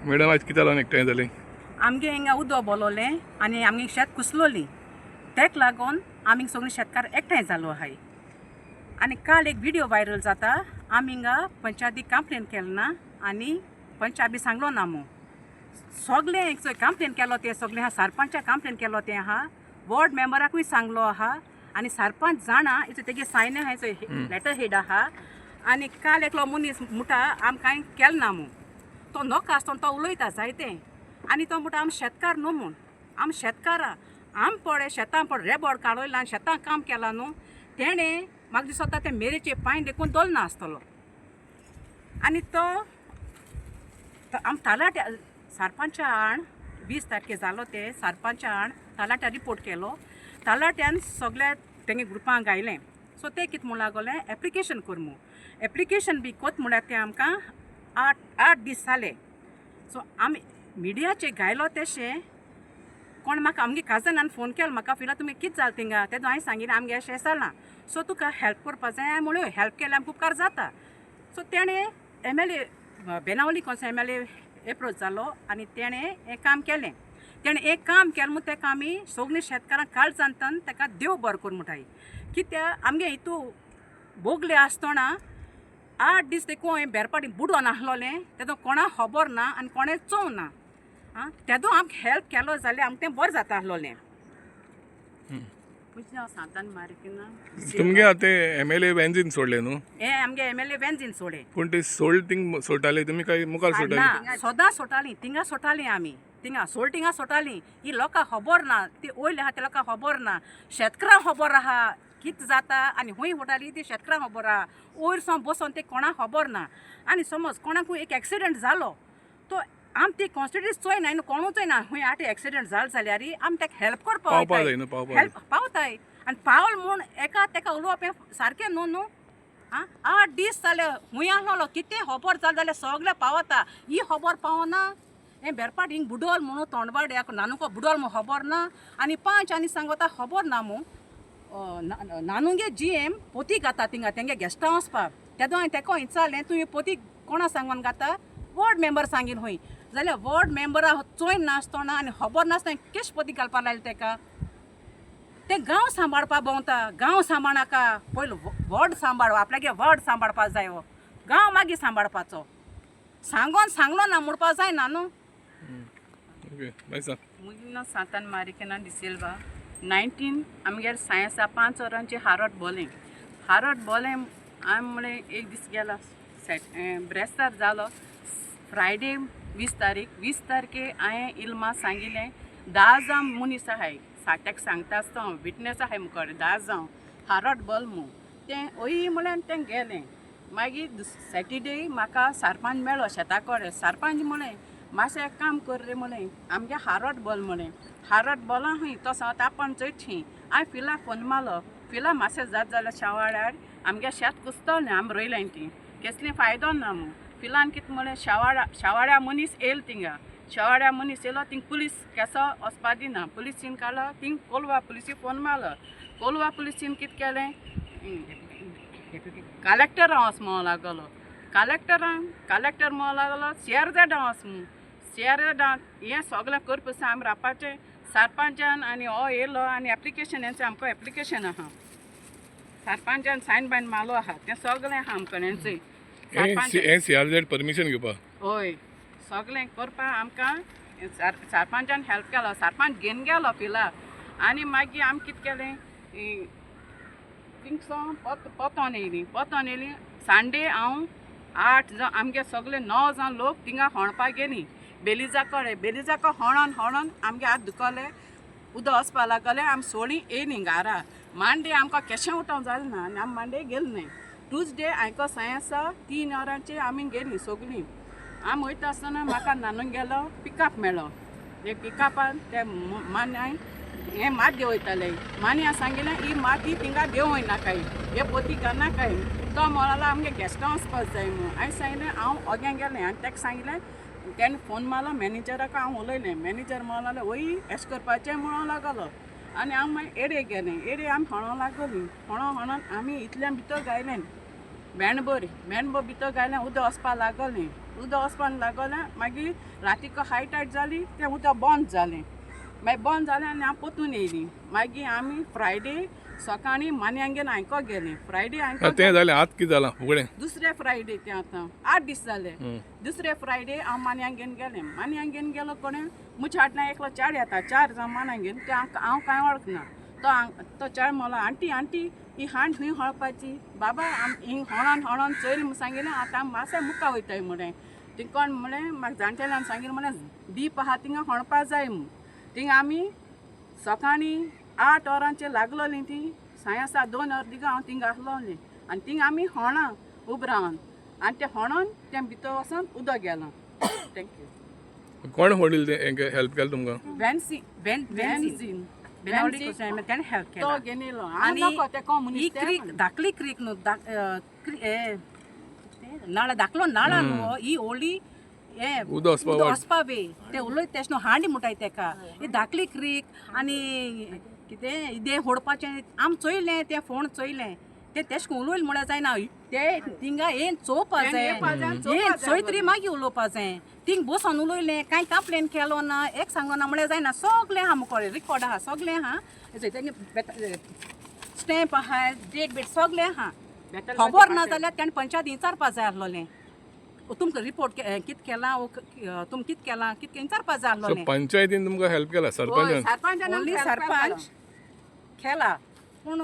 Madam आज कितें लागून एकठांय जालें? आमगे हिंगा उदो बोलोलें आनी आमगे शेत कुसलोली तेक लागून आमी सगळे शेतकार एकठांय जालो आहाय. आनी काल एक व्हिडिओ व्हायरल जाता. आमी हिंगा पंचायती कंप्लेन केलो ना आनी पंचायती सांगलो ना मो सगळे एक कंप्लेन केलो ते सगळे हा सरपंचा कंप्लेन केलो ते आहा वॉर्ड मेंबराकूय सांगलो आहा आनी सरपंच जाणा इतू तेगे सायन आहा लेटर हेड आहा. आनी काल एकलो मनीस मुटा आम कांय केलें ना मो तो नोक आसतो तो उलयता जायतें आनी तो म्हणटा आम शेतकार न्हू म्हूण आम शेतकारां आम पळय शेतां पळय रेबोड काडयलां आनी शेतां काम केलां न्हू तेणें म्हाका दिसता ते मेरेचे पांय देखून दवरना आसतलो. आनी तो आम तलाट्या सरपंचा आड 20 तारखे जालो ते सरपंचा आड तलाट्या रिपोर्ट केलो. तलाट्यान सगळ्या तेंगे ग्रुपांक गायलें. सो ते कितें म्हूण लागोलें एप्लिकेशन कर मू एप्लिकेशन बी कोत म्हळ्यार ते आमकां 8 दीस जाले. सो आमी मिडियाचे गायलो तेशें कोण म्हाका आमगे काजनान फोन केलो म्हाका फिला तुमी कितें जालें थिंगा तेदो हांवें सांगिलें आमगे अशें जालां सो तुका हेल्प करपा जाय म्हणून हेल्प केलें आमकां उपकार जाता. सो तेणें MLA बेनावली कोणसो MLA एप्रोच जालो आनी तेणें हें काम केलें. तेणें एक काम केलें म्हूण तेका आमी सगळीं शेतकारांक काळ जाणतन तेका देव बरो कर म्हणटाय. कित्याक आमगे हितू बोगले आसतना 8 दीस देखून हें बेरपाटी बुडोन आसलोलें तेदो कोणा खबर ना आनी कोणें चोव ना. तेदो आमकां हेल्प केलो जाल्यार आमकां तें बरें जाता आसलोलें. सांगतान मारिकिना तुमगे आतां MLA वेंजीन सोडले न्हू? हे आमगे MLA वेंजीन सोडे. पूण ते सोल्ड थिंग सोडटाले तुमी काय मुखार सोडटाले? सदां सोडटालीं थिंगा सोडटालीं आमी थिंगा सोल्टिंगा सोडटालीं. ही लोकां खबर ना ती वयले आहा ते लोकां खबर ना शेतकारांक खबर आहा कितें जाता आनी हूंय वताली ती शेतकारांक खबर आहा वयर सावन बसोन ते कोणाक खबर ना. आनी समज कोणाकूय एक एक्सिडेंट जालो तो आम ती कॉन्स्टिट्युन्सी चोयना न्हू कोणूच ना हूंय आठ एक्सिडेंट जालो जाल्यार आमी तेका हेल्प करपा हेल्प पावताय आनी पावल म्हूण एका तेका उलोवप हें सारकें न्हू न्हू. 8 दीस जाले हूंय आसलो कितें खबर जालें जाल्यार सगळें पावता. ही खबर पावना हें बेरपाट हिंग बुडोल म्हणून तोंडवाड्याक नानुको बुडोल म्हूण खबर ना आनी 5 आनी सांगता खबर ना मू नानुगे GM पोती घाता थिंगा तेंगे गेस्ट हावस पा तेदो हांवें तेका विचारलें तुवें पोती कोणा सांगून घाता वॉर्ड मेंबर सांगीन हूंय जाल्यार वॉर्ड मेंबरा चोयन नासतना आनी खबर नासतना केश पोती घालपा लायलें तेका. ते गांव सांबाळपा भोंवता गांव सांबाळनाका पयलो वॉर्ड सांबाळ आपल्यागे वॉर्ड सांबाळपा जाय गांव मागीर सांबाळपाचो सांगोन सांगलो ना म्हणपा जायना न्हू. मुगे नांव सांतान मारिकेना डिसिल्वा 19 आमगेर सायन्सा 5 वरांची हारोट बोलें आमी म्हळें एक दीस गेलो ब्रेस्तार जालो फ्रायडे 20 तारखे हांवें इल्मा सांगिल्लें 10 जावन मनीस आहाय तेका सांगता आसता विटनेस आहाय मुखार 10 जावन हारोट बोल म्हूण तें ओय म्हळ्यार तें गेलें. मागीर सॅटरडे म्हाका सरपंच मेळ्ळो शेता कडेन सरपंच म्हळें मातशें एक काम कर रे म्हळें आमगे हारोट बोल म्हळें हारोट बोला हूंय तो सांगता आपण चयटशीं. हांवें फिला फोन मारलो फिला मातशें जात जाल्यार शेवाड्यार आमगे शेत कुसतलें आमी रोयलें ती कसलें फायदो ना म्हूण फिलान कितें म्हळें शेवाड्या मनीस येयलो थिंगा शेवाड्या मनीस येयलो थिंग पुलीस केसो वचपा दिना पुलिसीन काडलो थिंग कोलवा पुलिसी फोन मारलो कोलवा पुलिसीन कितें केलें कलेक्टरा वच म्हणूं लागलो कलेक्टर म्हणूं लागलो CRZ वच म्हूण CRZ हें सगळें करपा आमी रावपाचें सरपंचान आनी हो येयलो आनी एप्लिकेशन हेंचें आमकां एप्लिकेशन आहा सरपंचान सायन बायन मारलो आहा तें सगळें आहा आमकां हेंचें CRZ परमिशन घेवपा हय सगळें करपा आमकां सरपंचान हेल्प केलो सरपंच घेवन गेलो फिला. आनी मागीर आमी कितें केलें थिंगसोन पोतोन येयलीं संडे हांव 8 जावन आमगे सगळे 9 जावन लोक थिंगा होणपा गेलीं बेलिजा होणोन आमगे हात दुखोले उदक वचपा लागलें आमी सोडीं येयलीं घारा. मांडे आमकां केशें उठोवंक जालें ना आनी आमी मांडे गेलीं नाय. ट्यूजडे हांवें सायन्सा 3 वरांचेर आमी गेलीं सगळीं. आमी वयता आसतना म्हाका नानून गेलो पिकअप मेळ्ळो ते पिकअपान ते मान्याय हें मात देंवयतालें मान्या सांगिल्लें ही माती थिंगा देंवय नाकाय हे पोती घालनाकाय तो म्हणलो आमगे गेस्टां वचपाक जाय म्हणून. हांवें सांगिल्लें हांव ओग्यां गेलें आनी तेका सांगिल्लें तेणें फोन मारलो मॅनेजराक हांव उलयलें मॅनेजर म्हणलो वय एशें करपाचें म्हणूं लागलो आनी हांव मागीर एडे गेलें एडे आमी होणोंक लागलीं होणोन आमी इतल्यान भितर गायलें मेणभर भितर घालें उदक वचपाक लागलें उदक वचपाक लागलें मागीर रातीक हाय टायट जाली तें उदक बंद जालें मागीर बंद जालें आनी हांव परतून येयली मागीर आमी फ्रायडे सकाळीं मानयांगेन आयको गेलीं फ्रायडे आयको तें जालें आतां कितें जालां फुगडें दुसरे फ्रायडे तें आतां 8 दीस जाले दुसरे फ्रायडे हांव मानयांगेन गेलें मानयांगेन गेलो कोणें म्हज्या हाटल्यान एकलो चार येता 4 जाण मानयांगेन ते हांव कांय वळखना तो चार म्हणलो आंटी ही हांड खंय हळपाची बाबा हिंग हळोन चोयली म्हूण सांगिलें आतां आमी मातशें मुखार वयताय म्हणलें थिंग कोण म्हणलें म्हाका जाणटेल्यान सांगिलें म्हणलें दीप आहा थिंगा हणपा जाय म्हूण थिंग आमी सकाळीं 8 वरांचेर लागलोलीं ती सायंसा 2 वर दिगा हांव थिंग आसलोलीं आनी थिंग आमी हणा उबो रावन आनी तें हणोन तें भितर वचोन उदक गेलां थँक्यू कोण वडील तें हेल्प केलें तुमकां वेन्झीन त्याने हेल्प तो केला गेलेलो आणि आनी ते ही क्रीक धाकली क्रीक न्हू नाळा धाकलो नाळा न्हू ही व्हडली हे उदक वचपा वे ते उलयत तेश न्हू हांडी म्हणटाय तेका ही धाकली क्रीक आनी कितें इदें होडपाचें आमी चोयलें तें फोण चोयलें ते तेश कोन उलयलें म्हळ्यार जायना ते थिंगा येन चोवपा जाय येन चोय तरी मागीर उलोवपा जाय थिंग बसून उलयलें कांय कंप्लेन केलो ना एक सांगो ना म्हळ्यार जायना सगलें आहा मुकोडे रिकॉर्ड आहा सगलें आहा स्टॅम्प आहा डेट बीट सगलें आहा खबर ना जाल्यार तेणें पंचायत विचारपा जाय आसलोलें तुमकां रिपोर्ट कित केलां तुमी कित केलां कित विचारपा जाय आसलोलें पंचायतीन तुमकां हेल्प केला सरपंचान ओन्ली सरपंच केला पूण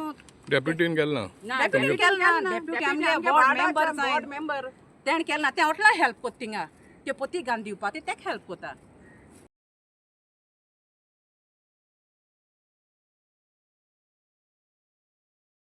डेप्युटीन केलें ना डेप्युटी केला डेप्युटी आमगे बोर्ड मेंबर तेणें केलें ना तें ओटला हेल्प कोत्ता थिंगा ते पोती घालन दिवपा ते तेका हेल्प कोता